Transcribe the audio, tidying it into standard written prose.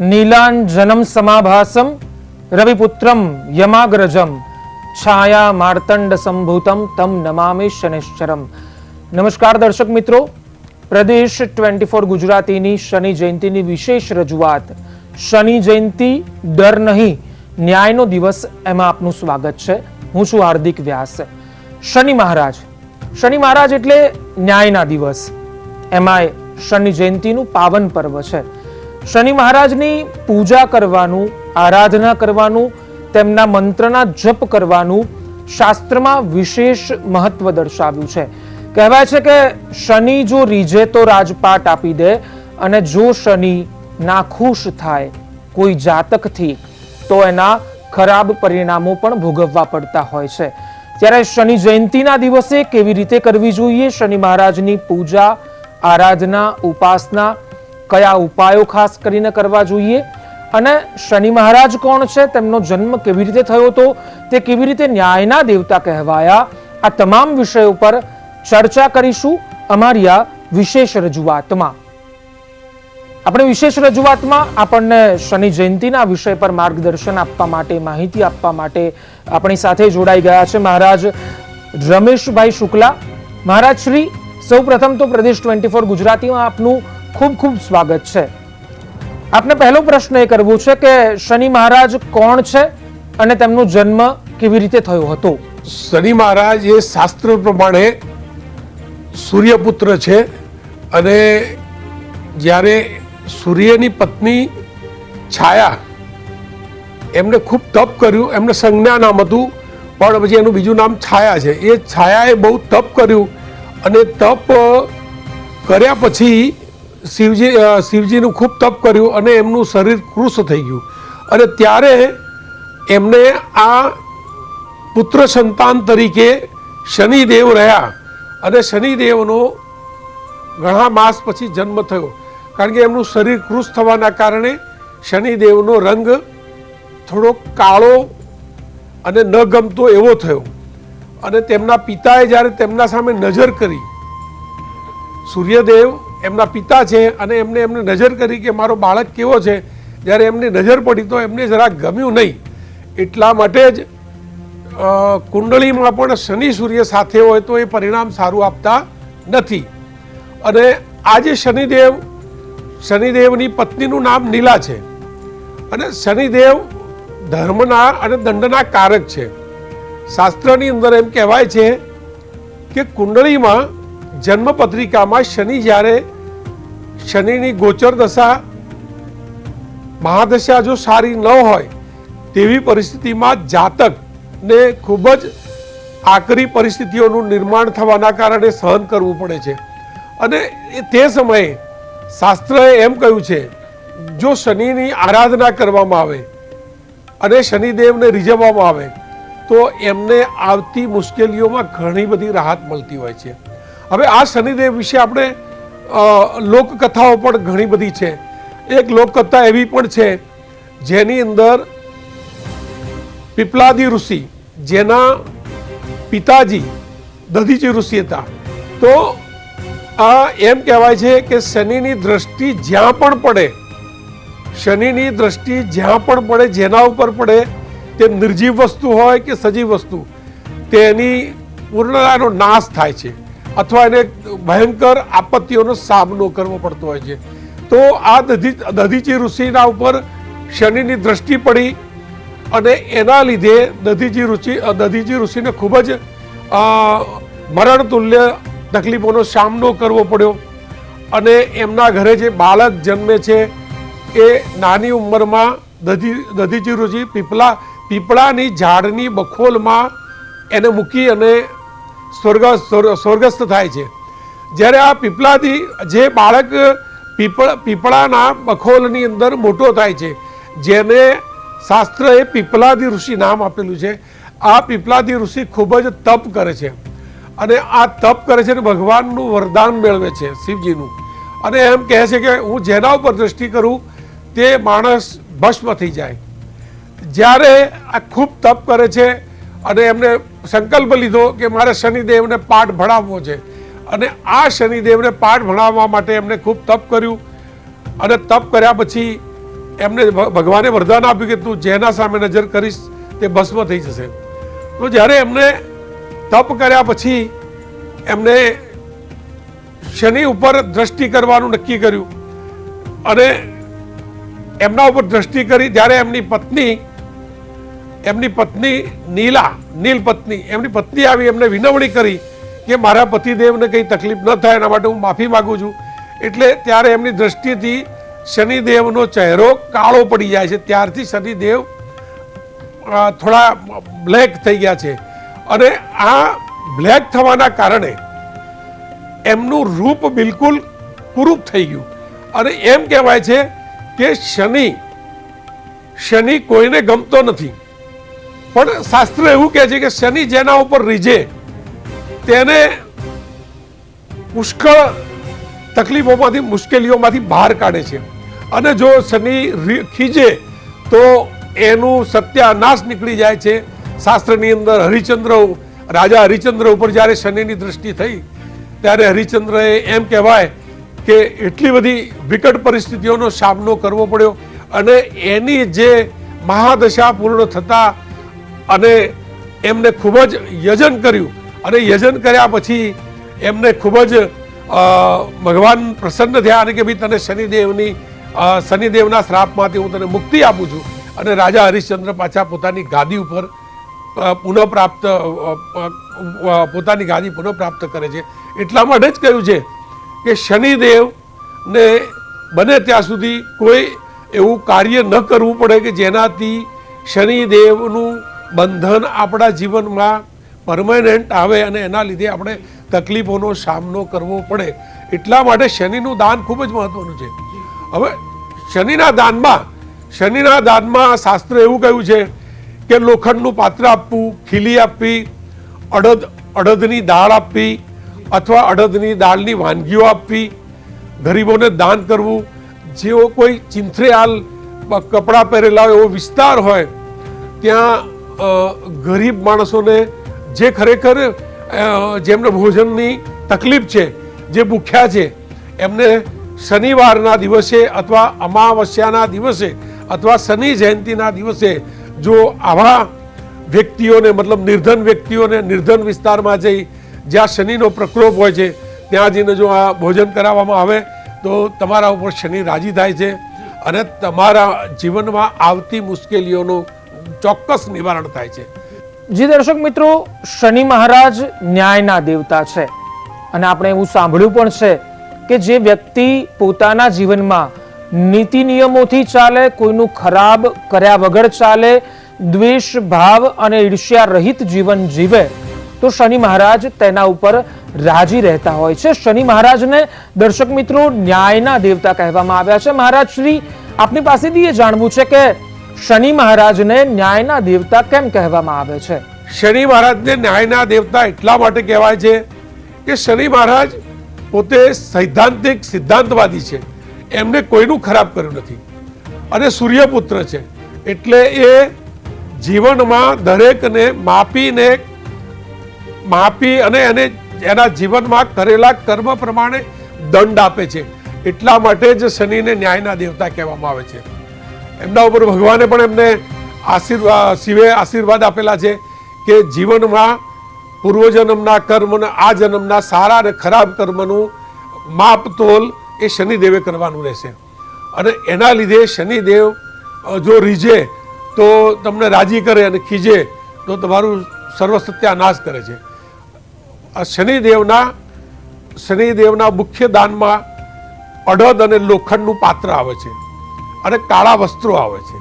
નીલાંજનમ સમાભાસમ રવિપુત્રમ યમાગ્રજમ છાયા માર્તંડ સંભૂતમ તમ નમામિ શનિશ્ચરમ. નમસ્કાર દર્શક મિત્રો, પ્રદેશ 24 ગુજરાતીની શનિ જયંતીની વિશેષ રજૂઆત શનિ જયંતી ડર નહીં ન્યાયનો દિવસ, એમાં આપનું સ્વાગત છે. હું છું હાર્દિક વ્યાસ. શનિ મહારાજ એટલે ન્યાયના દિવસ, એમાંય શનિ જયંતીનું પાવન પર્વ છે. શનિ મહારાજની પૂજા કરવાનું, આરાધના કરવાનું, તેમના મંત્રના જપ કરવાનું શાસ્ત્રમાં વિશેષ મહત્વ દર્શાવ્યું છે. કહેવાય છે કે શનિ જો રીઝે તો રાજપાટ આપી દે, અને જો શનિ નાખુશ થાય કોઈ જાતકથી તો એના ખરાબ પરિણામો પણ ભોગવવા પડતા હોય છે. ત્યારે શનિ જયંતીના દિવસે કેવી રીતે કરવી જોઈએ શનિ મહારાજની પૂજા, આરાધના, ઉપાસના, કયા ઉપાયો ખાસ કરીને કરવા જોઈએ, અને શનિ મહારાજ કોણ છે, તેમનો જન્મ કેવી રીતે થયો હતો, તે કેવી રીતે ન્યાયના દેવતા કહેવાયા, આ તમામ વિષયો પર ચર્ચા કરીશું અમારી આ વિશેષ રજૂઆતમાં. આપણે વિશેષ રજૂઆતમાં આપણને શનિ જયંતીના વિષય પર માર્ગદર્શન આપવા માટે, માહિતી આપવા માટે આપણી સાથે જોડાઈ ગયા છે મહારાજ રમેશભાઈ શુક્લા. મહારાજ શ્રી, સૌ પ્રથમ તો પ્રદેશ 24 ગુજરાતીમાં આપનું ખૂબ ખૂબ સ્વાગત છે. આપને પહેલો પ્રશ્ન એ કરવો છે કે શનિ મહારાજ કોણ છે અને તેમનો જન્મ કેવી રીતે થયો હતો? શનિ મહારાજ એ શાસ્ત્ર પ્રમાણે સૂર્યપુત્ર છે, અને જ્યારે સૂર્યની પત્ની છાયા, એમને ખૂબ તપ કર્યું, એમને સંજ્ઞા નામ હતું, પણ પછી એનું બીજું નામ છાયા છે. એ છાયાએ બહુ તપ કર્યું, અને તપ કર્યા પછી શિવજીનું ખૂબ તપ કર્યું, અને એમનું શરીર કૃશ થઈ ગયું, અને ત્યારે એમને આ પુત્ર સંતાન તરીકે શનિદેવ રહ્યા, અને શનિદેવનો ઘણા માસ પછી જન્મ થયો. કારણ કે એમનું શરીર કૃશ થવાના કારણે શનિદેવનો રંગ થોડો કાળો અને ન ગમતો એવો થયો, અને તેમના પિતાએ જ્યારે તેમના સામે નજર કરી, સૂર્યદેવ એમના પિતા છે, અને એમને નજર કરી કે મારો બાળક કેવો છે, જ્યારે એમની નજર પડી તો એમને જરાક ગમ્યું નહીં. એટલા માટે જ કુંડળીમાં પણ શનિ સૂર્ય સાથે હોય તો એ પરિણામ સારું આપતા નથી. અને આજે શનિદેવની પત્નીનું નામ નીલા છે, અને શનિદેવ ધર્મના અને દંડના કારક છે. શાસ્ત્રની અંદર એમ કહેવાય છે કે કુંડળીમાં, જન્મપત્રિકામાં શનિ જ્યારે શનિની ગોચર દશા, મહાદશા જો સારી ન હોય તેવી પરિસ્થિતિમાં જાતકને ખૂબ જ આકરી પરિસ્થિતિઓનું નિર્માણ થવાના કારણે સહન કરવું પડે છે. અને તે સમયે શાસ્ત્રએ એમ કહ્યું છે, જો શનિની આરાધના કરવામાં આવે અને શનિદેવને રીઝવવામાં આવે તો એમને આવતી મુશ્કેલીઓમાં ઘણી બધી રાહત મળતી હોય છે. હવે આ શનિદેવ વિશે આપણે લોકકથાઓ પણ ઘણી બધી છે. એક લોકકથા એવી પણ છે જેની અંદર પીપલાદી ઋષિ, જેના પિતાજી દધીચી ઋષિ હતા, તો આ એમ કહેવાય છે કે શનિની દ્રષ્ટિ જ્યાં પણ પડે, જેના ઉપર પડે, તે નિર્જીવ વસ્તુ હોય કે સજીવ વસ્તુ, તેની પૂર્ણતાનો નાશ થાય છે, અથવા એને ભયંકર આપત્તિઓનો સામનો કરવો પડતો હોય છે. તો આ દધીચી ઋષિના ઉપર શનિની દ્રષ્ટિ પડી, અને એના લીધે દધીચી ઋષિને ખૂબ જ મરણ તુલ્ય તકલીફોનો સામનો કરવો પડ્યો. અને એમના ઘરે જે બાળક જન્મે છે એ નાની ઉંમરમાં દધીચી ઋષિ પીપળાની ઝાડની બખોલમાં એને મૂકી અને સ્વર્ગસ્થ થાય છે. જ્યારે આ જે બાળક પીપળાના બખોલની અંદર મોટો થાય છે, જેને શાસ્ત્રએ પીપલાદી ઋષિ નામ આપેલું છે. આ પીપલાદી ઋષિ ખૂબ જ તપ કરે છે, અને આ તપ કરે છે અને ભગવાનનું વરદાન મેળવે છે, શિવજીનું. અને એમ કહે છે કે હું જેના ઉપર દ્રષ્ટિ કરું તે માણસ ભસ્મ થઈ જાય. જ્યારે આ ખૂબ તપ કરે છે, અને એમને સંકલ્પ લીધો કે મારે શનિદેવને પાઠ ભણાવવો છે, અને આ શનિદેવને પાઠ ભણાવવા માટે એમને ખૂબ તપ કર્યું, અને તપ કર્યા પછી એમને ભગવાને વરદાન આપ્યું કે તું જેના સામે નજર કરીશ તે ભસ્મ થઈ જશે. તો જ્યારે એમને તપ કર્યા પછી એમને શનિ ઉપર દ્રષ્ટિ કરવાનું નક્કી કર્યું અને એમના ઉપર દ્રષ્ટિ કરી ત્યારે એમની પત્ની નીલ પત્ની એમની પત્ની આવી એમને વિનવણી કરી કે મારા પતિદેવને કંઈ તકલીફ ન થાય એના માટે હું માફી માગું છું. એટલે ત્યારે એમની દ્રષ્ટિથી શનિદેવનો ચહેરો કાળો પડી જાય છે. ત્યારથી શનિદેવ થોડા બ્લેક થઈ ગયા છે અને આ બ્લેક થવાના કારણે એમનું રૂપ બિલકુલ કુરૂપ થઈ ગયું અને એમ કહેવાય છે કે શનિ કોઈને ગમતો નથી. પણ શાસ્ત્ર એવું કહે છે કે શનિ જેના ઉપર રીઝે તેને પુષ્કળ તકલીફોમાંથી મુશ્કેલીઓમાંથી બહાર કાઢે છે અને જો શનિ ખીજે તો એનું સત્યાનાશ નીકળી જાય છે. શાસ્ત્રની અંદર રાજા હરિચંદ્ર ઉપર જ્યારે શનિની દ્રષ્ટિ થઈ ત્યારે હરિચંદ્રએ એમ કહેવાય કે એટલી બધી વિકટ પરિસ્થિતિઓનો સામનો કરવો પડ્યો અને એની જે મહાદશા પૂર્ણ થતા અને એમને ખૂબ જ યજન કર્યું અને યજન કર્યા પછી એમને ખૂબ જ ભગવાન પ્રસન્ન થયા અને કે ભાઈ તને શનિદેવના શ્રાપમાંથી હું તને મુક્તિ આપું છું અને રાજા હરિશ્ચંદ્ર પાછા પોતાની ગાદી ઉપર પોતાની ગાદી પુનઃ પ્રાપ્ત કરે છે. એટલા માટે જ કહ્યું છે કે શનિદેવને બને ત્યાં સુધી કોઈ એવું કાર્ય ન કરવું પડે કે જેનાથી શનિદેવનું બંધન આપણા જીવનમાં પરમાનન્ટ આવે અને એના લીધે આપણે તકલીફોનો સામનો કરવો પડે. એટલા માટે શનિનું દાન ખૂબ જ મહત્વનું છે. હવે શનિના દાનમાં શાસ્ત્ર એવું કહ્યું છે કે લોખંડનું પાત્ર આપવું, ખીલી આપવી, અડદની દાળ આપવી અથવા અડદની દાળની વાનગીઓ આપવી, ગરીબોને દાન કરવું, જેઓ કોઈ ચિંથરેહાલ કપડાં પહેરેલા હોય એવો વિસ્તાર હોય ત્યાં ગરીબ માણસોને જે ખરેખર જેમને ભોજનની તકલીફ છે, જે ભૂખ્યા છે, એમને શનિવારના દિવસે અથવા અમાવસ્યાના દિવસે અથવા શનિ જયંતિના દિવસે જો આવા વ્યક્તિઓને મતલબ નિર્ધન વ્યક્તિઓને નિર્ધન વિસ્તારમાં જઈ જ્યાં શનિનો પ્રકોપ હોય છે ત્યાં જઈને જો આ ભોજન કરાવવામાં આવે તો તમારા ઉપર શનિ રાજી થાય છે અને તમારા જીવનમાં આવતી મુશ્કેલીઓનું ચોક્કસ નિવારણ થાય છે. જી દર્શક મિત્રો, શનિ મહારાજ ન્યાયના દેવતા છે અને આપણે એવું સાંભળ્યું પણ છે કે જે વ્યક્તિ પોતાના જીવનમાં નીતિ નિયમોથી ચાલે, કોઈનું ખરાબ કર્યા વગર ચાલે, દ્વેષ ભાવ અને ઈર્ષ્યા રહિત જીવન જીવે તો શનિ મહારાજ તેના ઉપર રાજી રહેતા હોય છે. શનિ મહારાજને દર્શક મિત્રો ન્યાયના દેવતા કહેવામાં આવ્યા છે. મહારાજ શ્રી, આપની પાસેથી એ જાણવું છે કે શનિ મહારાજને ન્યાયના દેવતા કેમ કહેવામાં આવે છે? શનિ મહારાજને ન્યાયના દેવતા એટલા માટે કહેવાય છે કે શનિ મહારાજ પોતે સૈદ્ધાંતિક સિદ્ધાંતવાદી છે. એમને કોઈનું ખરાબ કર્યું નથી અને સૂર્યપુત્ર છે એટલે એ જીવનમાં દરેકને માપી અને એને એના જીવનમાં કરેલા કર્મ પ્રમાણે દંડ આપે છે. એટલા માટે જ શનિને ન્યાયના દેવતા કહેવામાં આવે છે. એમના ઉપર ભગવાને પણ એમને શિવે આશીર્વાદ આપેલા છે કે જીવનમાં પૂર્વજન્મના કર્મ અને આ જન્મના સારા અને ખરાબ કર્મનું માપતોલ એ શનિદેવે કરવાનું રહેશે અને એના લીધે શનિદેવ જો રીઝે તો તમને રાજી કરે અને ખીજે તો તમારું સર્વ સત્યાનાશ કરે છે. શનિદેવના મુખ્ય દાનમાં અડદ અને લોખંડનું પાત્ર આવે છે અને કાળા વસ્ત્રો આવે છે.